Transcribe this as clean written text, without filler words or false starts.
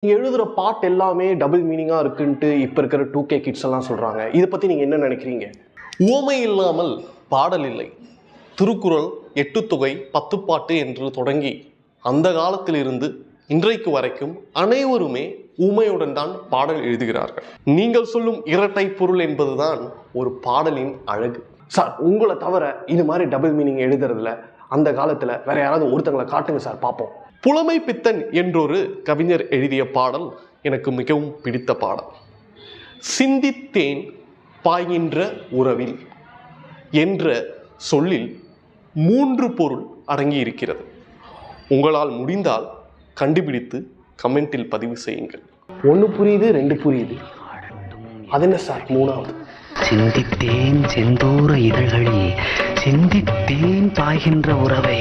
எழுதுற பாட்டு எல்லாமே டபுள் மீனிங்கா இருக்குன்ட்டு இப்ப இருக்கிற 2K கிட்ஸ் எல்லாம் சொல்றாங்க. இதை பத்தி நீங்க என்ன நினைக்கிறீங்க? உவமை இல்லாமல் பாடல் இல்லை. திருக்குறள் 8 தொகை 10 பாட்டு என்று தொடங்கி அந்த காலத்திலிருந்து இன்றைக்கு வரைக்கும் அனைவருமே உவமையுடன் தான் பாடல் எழுதுகிறார்கள். நீங்கள் சொல்லும் இரட்டை பொருள் என்பதுதான் ஒரு பாடலின் அழகு. சார், உங்களை தவிர இது மாதிரி டபுள் மீனிங் எழுதுறதுல அந்த காலத்துல வேற யாராவது ஒருத்தங்களை காட்டுங்க சார் பார்ப்போம். புலமை பித்தன் என்றொரு கவிஞர் எழுதிய பாடல் எனக்கு மிகவும் பிடித்த பாடல். சிந்தித்தேன் பாய்கின்ற உறவில் என்ற சொல்லில் 3 பொருள் அடங்கி இருக்கிறது. உங்களால் முடிந்தால் கண்டுபிடித்து கமெண்டில் பதிவு செய்யுங்கள். 1 புரியுது, 2 புரியுது, அது என்ன சார் 3வது? சிந்தித்தேன் செந்தூர இதழ்களில் சிந்தித்தேன் பாய்கின்ற உறவை.